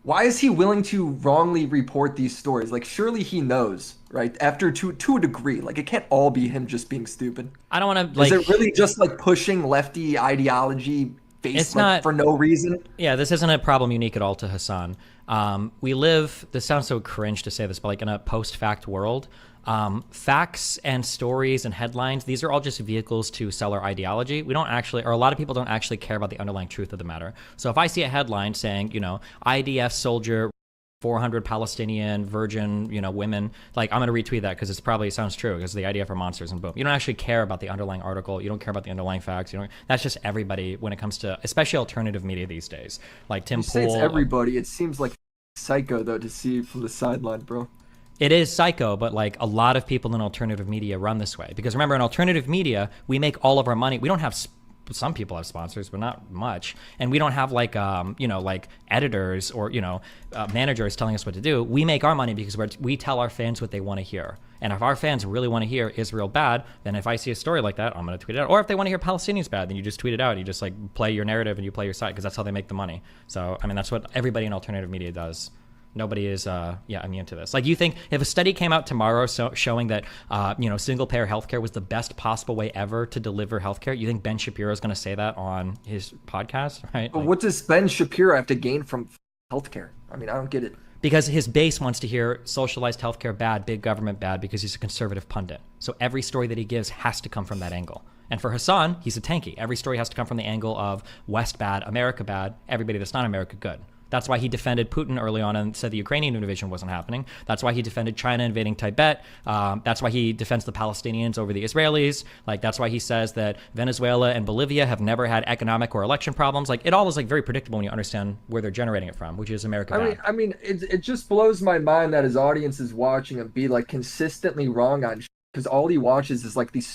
why is he willing to wrongly report these stories? Like, surely he knows, right? After to a degree, like it can't all be him just being stupid. I don't want to Is it like. really just like pushing lefty ideology based It's like not. for no reason? Yeah, this isn't a problem unique at all to Hasan. We live. This sounds so cringe to say this, but like in a post-fact world, facts and stories and headlines, these are all just vehicles to sell our ideology. We don't actually, or a lot of people don't actually care about the underlying truth of the matter. So if I see a headline saying, IDF soldier 400 Palestinian virgin, women, like I'm going to retweet that because it's probably sounds true because the IDF are monsters and boom. You don't actually care about the underlying article. You don't care about the underlying facts. That's just everybody when it comes to, especially alternative media these days. Like You Tim say it's Pool. everybody. It seems like psycho though to see from the sideline, bro. It is psycho, but like a lot of people in alternative media run this way because remember, in alternative media, we make all of our money. We don't have some people have sponsors, but not much. And we don't have like, like editors or, managers telling us what to do. We make our money because we tell our fans what they want to hear. And if our fans really want to hear Israel bad, then if I see a story like that, I'm going to tweet it out. Or if they want to hear Palestinians bad, then you just tweet it out. You just like play your narrative and you play your side because that's how they make the money. So, I mean, that's what everybody in alternative media does. Nobody is immune to this. Like you think if a study came out tomorrow showing that single payer healthcare was the best possible way ever to deliver healthcare, you think Ben Shapiro is going to say that on his podcast, right? But Like, what does Ben Shapiro have to gain from healthcare? I mean, I don't get it. because his base wants to hear socialized healthcare bad, big government bad, because he's a conservative pundit. So every story that he gives has to come from that angle. And for Hasan, he's a tanky. Every story has to come from the angle of West bad, America bad, everybody that's not America good. That's why he defended Putin early on and said the Ukrainian invasion wasn't happening. That's why he defended China invading Tibet. That's why he defends the Palestinians over the Israelis. Like that's why he says that Venezuela and Bolivia have never had economic or election problems. Like it all is like very predictable when you understand where they're generating it from, which is America I mean, bad. I mean, it just blows my mind that his audience is watching him be like consistently wrong on because all he watches is like these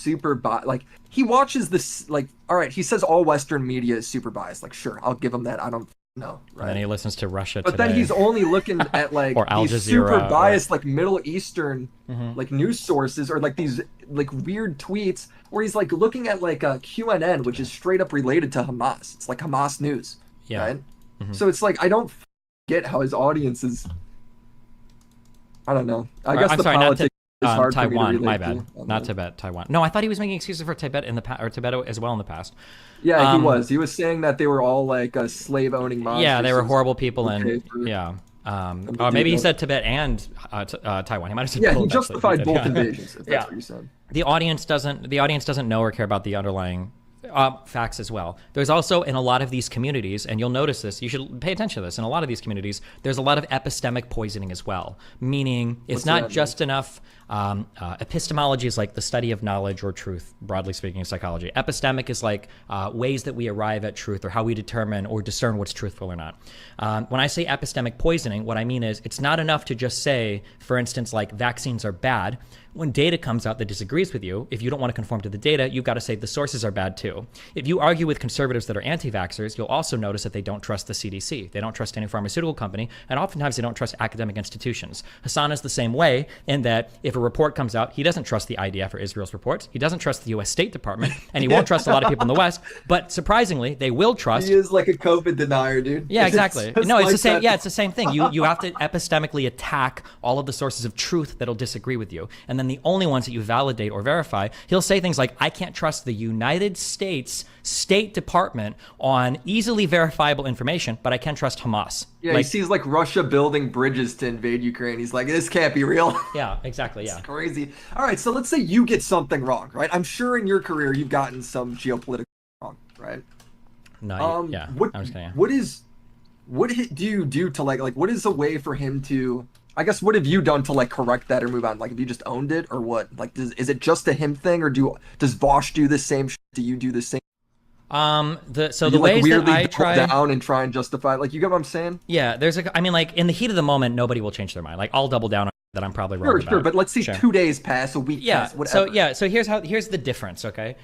like he watches this like all right, he says all Western media is super biased. Like sure, I'll give him that. I don't know, And then right? he listens to Russia But then Today he's only looking at like or Al these super Jazeera or biased like Middle Eastern mm-hmm. like news sources or like these like weird tweets where he's like looking at like a QNN which is straight up related to Hamas. It's like Hamas news, Yeah. right? Mm-hmm. So it's like I don't get how his audience is. I don't know. I Or, guess I'm the sorry, not to politics is hard for me to Taiwan. My relate bad. to. Not Tibet. Taiwan. No, I thought he was making excuses for Tibet in the or Tibet as well in the past. Yeah, he Um, was. He was saying that they were all like slave owning yeah, monsters. they So were it's horrible people, okay and for yeah. them to Or do maybe he that. said Tibet and Taiwan. He might have said Yeah, he both. Actually, he justified did, both yeah. invasions. If that's Yeah. what you said. The audience doesn't know or care about the underlying facts as well. There's also in a lot of these communities, and you'll notice this, you should pay attention to this. In a lot of these communities, there's a lot of epistemic poisoning as well, meaning it's What's not that just enough. Epistemology is like the study of knowledge or truth, broadly speaking, in psychology. Epistemic is like ways that we arrive at truth or how we determine or discern what's truthful or not. When I say epistemic poisoning, what I mean is it's not enough to just say, for instance, like vaccines are bad. When data comes out that disagrees with you, if you don't want to conform to the data, you've got to say the sources are bad too. If you argue with conservatives that are anti-vaxxers, you'll also notice that they don't trust the CDC. They don't trust any pharmaceutical company, and oftentimes they don't trust academic institutions. Hasan is the same way in that if a report comes out, he doesn't trust the IDF or Israel's reports. He doesn't trust the U.S. State Department, and he won't trust a lot of people in the West. But surprisingly, they will trust. He is like a COVID denier, dude. Yeah, exactly. It's No, it's like the same. that. Yeah, it's the same thing. You have to epistemically attack all of the sources of truth that'll disagree with you, and then the only ones that you validate or verify. He'll say things like, "I can't trust the United States State Department on easily verifiable information, but I can trust Hamas." Yeah, Like, he sees like Russia building bridges to invade Ukraine. He's like, this can't be real. yeah, exactly. Yeah. It's crazy. All right, so let's say you get something wrong, right? I'm sure in your career you've gotten some geopolitical wrong, right? No. Yeah. What I'm just kidding. do you do to like what is a way for him to? I guess what have you done to like correct that or move on? Like, have you just owned it or what? Like, is it just a him thing or does Vosh do the same? Do you do the same? So Do the you like ways that weirdly I double try. down and try and justify? Like, you get what I'm saying? Yeah, I mean, like in the heat of the moment, nobody will change their mind. Like I'll double down on that I'm probably wrong Sure, about. sure. But let's say Sure. 2 days pass, a week Yeah. pass, whatever. So here's the difference. Okay,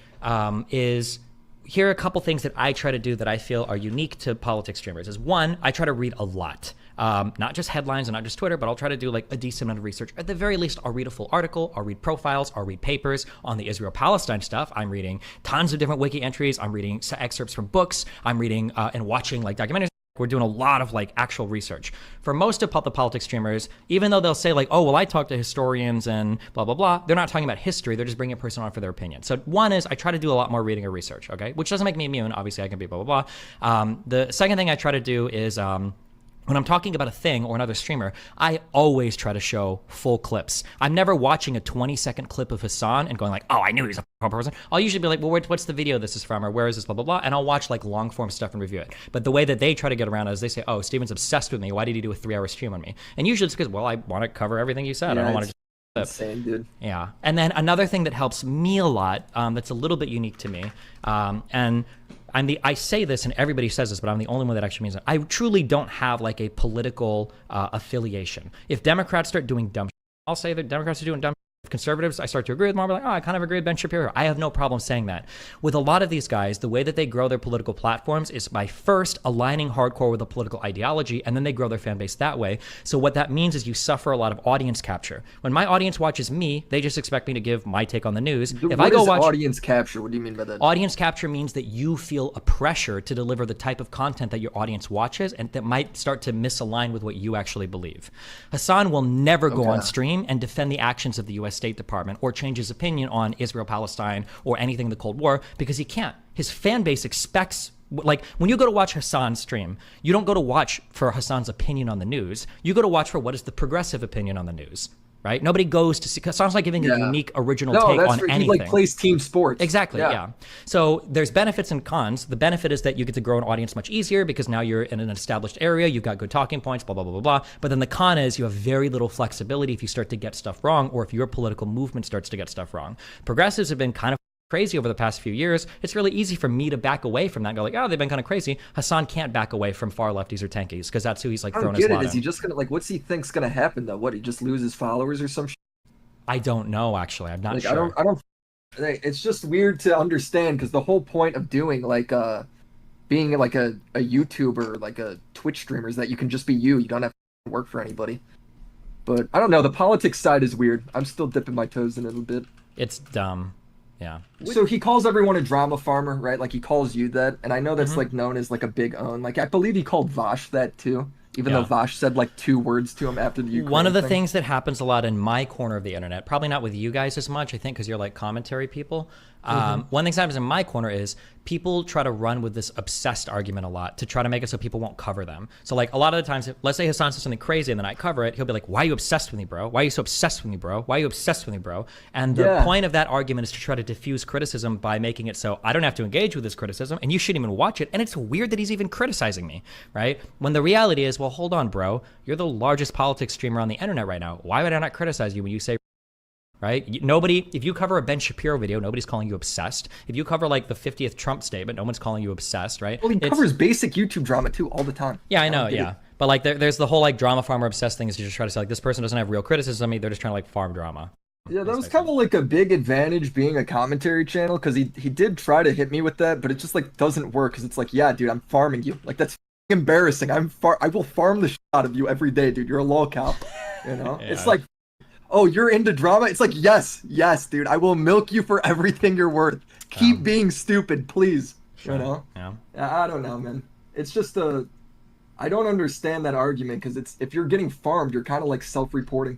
is here are a couple things that I try to do that I feel are unique to politics streamers. Is one, I try to read a lot, not just headlines and not just Twitter, but I'll try to do like a decent amount of research. At the very least, I'll read a full article, I'll read profiles, I'll read papers on the Israel-Palestine stuff. I'm reading tons of different wiki entries. I'm reading excerpts from books. I'm reading and watching like documentaries. We're doing a lot of like actual research. For most of the politics streamers, even though they'll say like, oh, well, I talk to historians and blah, blah, blah, they're not talking about history. They're just bringing a person on for their opinion. So one is I try to do a lot more reading or research, okay? Which doesn't make me immune. Obviously, I can be blah, blah, blah. The second thing I try to do is when I'm talking about a thing or another streamer, I always try to show full clips. I'm never watching a 20-second clip of Hasan and going like, oh, I knew he was a person. I'll usually be like, well, what's the video this is from, or where is this, blah, blah, blah, and I'll watch like long form stuff and review it. But the way that they try to get around it is they say, oh, Steven's obsessed with me. Why did he do a 3-hour stream on me? And usually it's because, well, I want to cover everything you said. Yeah, I don't want to insane, dude. Yeah. And then another thing that helps me a lot, that's a little bit unique to me, and I say this and everybody says this, but I'm the only one that actually means it. I truly don't have like a political affiliation. If Democrats start doing dumb shit, I'll say that Democrats are doing dumb shit. If conservatives, I start to agree with them, I'll be like, oh, I kind of agree with Ben Shapiro. I have no problem saying that. With a lot of these guys, the way that they grow their political platforms is by first aligning hardcore with a political ideology, and then they grow their fan base that way. So what that means is you suffer a lot of audience capture. When my audience watches me, they just expect me to give my take on the news. If I go watch audience capture, what do you mean by that? Audience capture means that you feel a pressure to deliver the type of content that your audience watches, and that might start to misalign with what you actually believe. Hasan will never go on stream and defend the actions of the U.S. State Department or change his opinion on Israel-Palestine or anything in the Cold War, because he can't. His fan base expects, like when you go to watch Hasan's stream, you don't go to watch for Hasan's opinion on the news. You go to watch for what is the progressive opinion on the news. Right? Nobody goes to see. Hasan's like giving a unique, original take on anything. He like plays team sports. Exactly. Yeah. So there's benefits and cons. The benefit is that you get to grow an audience much easier because now you're in an established area. You've got good talking points. Blah blah blah blah blah. But then the con is you have very little flexibility if you start to get stuff wrong, or if your political movement starts to get stuff wrong. Progressives have been kind of crazy over the past few years. It's really easy for me to back away from that and go like, oh, they've been kind of crazy. Hasan can't back away from far lefties or tankies because that's who he's like throwing his lot in. Is he just gonna like? What's he think's gonna happen though? What, he just loses followers or some shit? I don't know, actually. I'm not sure. I don't. It's just weird to understand because the whole point of doing like being like a YouTuber, like a Twitch streamer, is that you can just be you. You don't have to work for anybody. But I don't know. The politics side is weird. I'm still dipping my toes in it a bit. It's dumb. Yeah. So he calls everyone a drama farmer, right? Like he calls you that, and I know that's like known as like a big own. Like I believe he called Vosh that too. Even though Vosh said like 2 words to him after the Ukraine One of the thing. things that happens a lot in my corner of the internet, probably not with you guys as much, I think, because you're like commentary people. One thing that happens in my corner is people try to run with this obsessed argument a lot to try to make it so people won't cover them. So like a lot of the times, let's say Hasan says something crazy and then I cover it, he'll be like, why are you obsessed with me, bro? Why are you so obsessed with me, bro? Why are you obsessed with me, bro? And the point of that argument is to try to diffuse criticism by making it so I don't have to engage with this criticism and you shouldn't even watch it. And it's weird that he's even criticizing me, right? When the reality is, well, hold on, bro. You're the largest politics streamer on the internet right now. Why would I not criticize you when you say, right? Nobody, if you cover a Ben Shapiro video, nobody's calling you obsessed. If you cover like the 50th Trump statement, no one's calling you obsessed, right? Well, he covers basic YouTube drama too all the time. Yeah, I know, yeah. But like there's the whole like drama farmer obsessed thing is you just try to say like this person doesn't have real criticism of me, they're just trying to like farm drama. Yeah, that was kind of like a big advantage being a commentary channel because he did try to hit me with that, but it just like doesn't work because it's like, yeah, dude, I'm farming you. Like that's embarrassing. I will farm the shit out of you every day, dude. You're a lolcow. You know? It's like, oh, you're into drama? It's like, yes, dude. I will milk you for everything you're worth. Keep being stupid, please. Sure. You know? Yeah. I don't know, man. It's just I don't understand that argument because it's if you're getting farmed, you're kind of like self-reporting.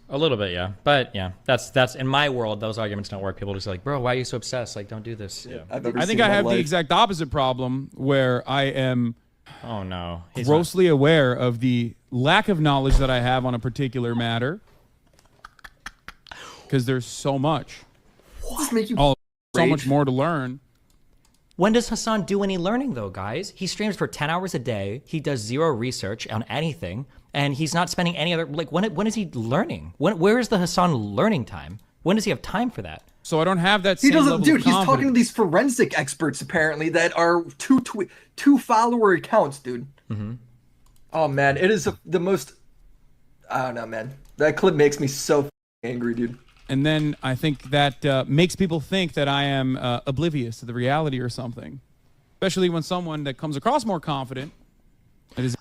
A little bit, yeah. But yeah, that's in my world, those arguments don't work. People just like, bro, why are you so obsessed? Like, don't do this. Yeah. I think I have the exact opposite problem where I am grossly aware of the lack of knowledge that I have on a particular matter because there's so much. What? Make you so much more to learn. When does Hasan do any learning, though, guys? He streams for 10 hours a day. He does zero research on anything, and he's not spending any other... Like, when is he learning? Where is the Hasan learning time? When does he have time for that? So I don't have that same level of Dude, he's confidence. talking to these forensic experts, apparently, that are two follower accounts, dude. Oh, man, it is the most... I don't know, man. That clip makes me so angry, dude. And then I think that makes people think that I am oblivious to the reality or something. Especially when someone that comes across more confident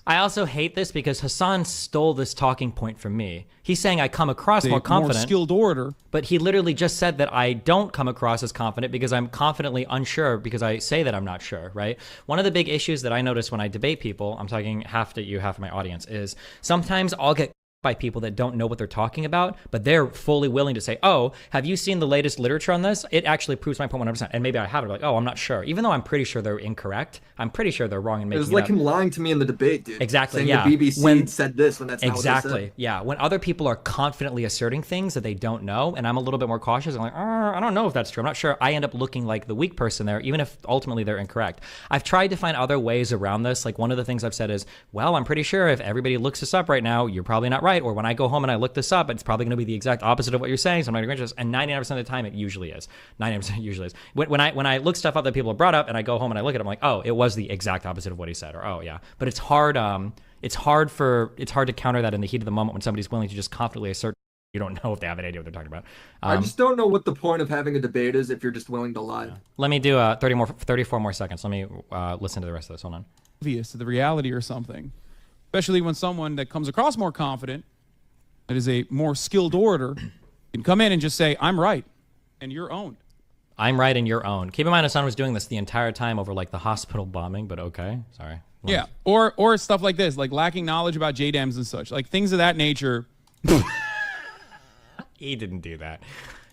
I also hate this because Hasan stole this talking point from me. He's saying I come across more confident. More skilled orator. But he literally just said that I don't come across as confident because I'm confidently unsure because I say that I'm not sure, right? One of the big issues that I notice when I debate people, I'm talking half to you, half of my audience, is sometimes I'll get by people that don't know what they're talking about, but they're fully willing to say, oh, have you seen the latest literature on this? It actually proves my point 100%. And maybe I haven't. Like, oh, I'm not sure. Even though I'm pretty sure they're incorrect, I'm pretty sure they're wrong and making it was like him lying to me in the debate, dude. Exactly, saying yeah. The BBC said this when that's not exactly, what they said. Yeah. When other people are confidently asserting things that they don't know, and I'm a little bit more cautious, I'm like, I don't know if that's true. I'm not sure. I end up looking like the weak person there, even if ultimately they're incorrect. I've tried to find other ways around this. Like one of the things I've said is, well, I'm pretty sure if everybody looks this up right now, you're probably not right. Or when I go home and I look this up, it's probably going to be the exact opposite of what you're saying. So I'm not going to and 99% of the time, it usually is. 99% usually is. When I look stuff up that people have brought up and I go home and I look at it, I'm like, oh, it was the exact opposite of what he said. Or, oh, yeah. But it's hard. It's hard to counter that in the heat of the moment when somebody's willing to just confidently assert you don't know if they have any idea what they're talking about. I just don't know what the point of having a debate is if you're just willing to lie. Yeah. Let me do 34 more seconds. Let me listen to the rest of this. Hold on. Obvious to the reality or something, especially when someone that comes across more confident, that is a more skilled orator, can come in and just say, I'm right, and you're owned. I'm right and you're owned. Keep in mind, Hasan was doing this the entire time over like the hospital bombing, but okay, sorry. Yeah, or stuff like this, like lacking knowledge about JDAMs and such, like things of that nature. He didn't do that.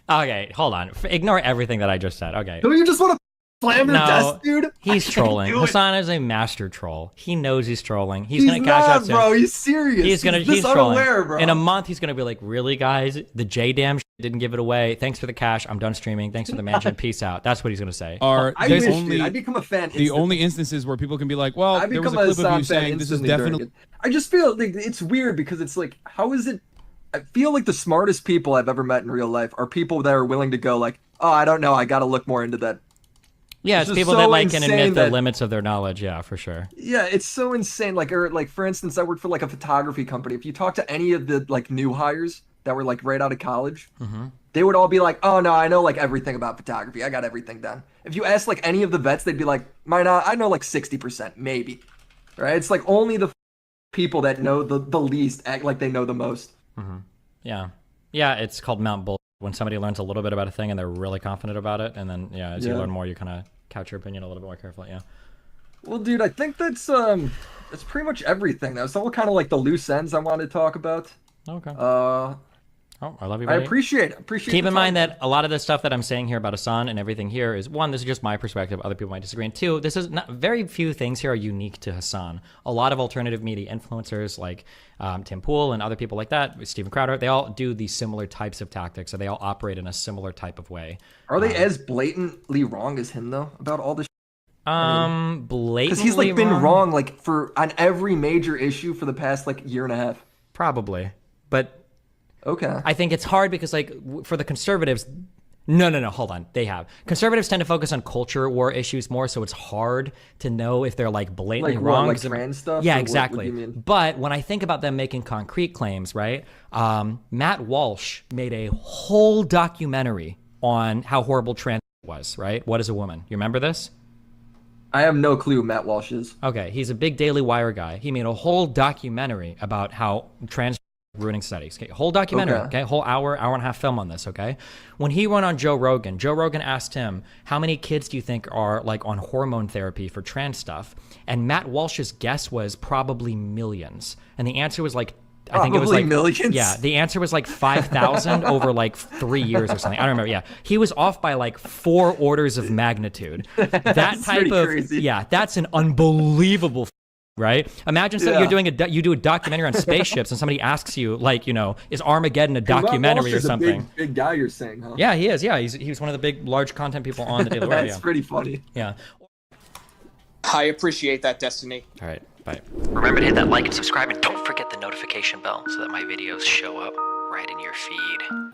Okay, hold on. Ignore everything that I just said. Okay. Don't you just want to slam your desk, dude? He's trolling. Hasan is a master troll. He knows he's trolling. He's gonna cash out soon. Bro, he's serious. He's trolling. Unaware, bro. In a month, he's gonna be like, really, guys? The JDAM didn't give it away. Thanks for the cash. I'm done streaming. Thanks for the mansion. Peace out. That's what he's gonna say. I become a fan. The only instances where people can be like, well, there was a clip of you saying this is definitely. I just feel like it's weird because it's like, how is it? I feel like the smartest people I've ever met in real life are people that are willing to go like, oh, I don't know, I got to look more into that. Yeah, it's people that like can admit the limits of their knowledge. Yeah, for sure. Yeah, it's so insane. Like, for instance, I worked for like a photography company. If you talk to any of the like new hires that were like right out of college, they would all be like, oh no, I know like everything about photography. I got everything done. If you ask like any of the vets, they'd be like, I know like 60%, maybe. Right? It's like only the people that know the least act like they know the most. Yeah, it's called Mount Bull. When somebody learns a little bit about a thing and they're really confident about it, and then as you learn more, you kind of couch your opinion a little bit more carefully. Yeah. Well, dude, I think that's pretty much everything. That's all kind of like the loose ends I wanted to talk about. Okay. I love you, buddy. I appreciate it. Keep in mind that a lot of the stuff that I'm saying here about Hasan and everything here is, one, this is just my perspective. Other people might disagree. And two, this is not, very few things here are unique to Hasan. A lot of alternative media influencers like Tim Pool and other people like that, Steven Crowder, they all do these similar types of tactics. So they all operate in a similar type of way. Are they as blatantly wrong as him, though, about all this? Blatantly because he's like been wrong like on every major issue for the past like year and a half. Probably, but okay. I think it's hard because like for the conservatives, no, hold on. They have conservatives tend to focus on culture war issues more, so it's hard to know if they're like blatantly wrong. Like trans stuff. Yeah, exactly. But when I think about them making concrete claims, right? Matt Walsh made a whole documentary on how horrible trans was. Right? What is a woman? You remember this? I have no clue who Matt Walsh is. Okay, he's a big Daily Wire guy. He made a whole documentary about how trans ruining studies. Okay, whole documentary. Okay, whole hour and a half film on this. Okay, when he went on Joe Rogan asked him, how many kids do you think are like on hormone therapy for trans stuff? And Matt Walsh's guess was probably millions, and the answer was like, I think it was like millions. Yeah, the answer was like 5,000 over like 3 years or something. I don't remember. Yeah, he was off by like 4 orders of magnitude. That type of crazy. Yeah, that's an unbelievable. Right? Imagine you're doing you do a documentary on spaceships and somebody asks you like, is Armageddon a documentary or something? A big guy, you're saying, huh? Yeah, he is. Yeah, he's one of the big large content people on the Daily Wire. That's pretty funny. Yeah. I appreciate that, Destiny. All right, bye. Remember to hit that like and subscribe, and don't forget the notification bell so that my videos show up right in your feed.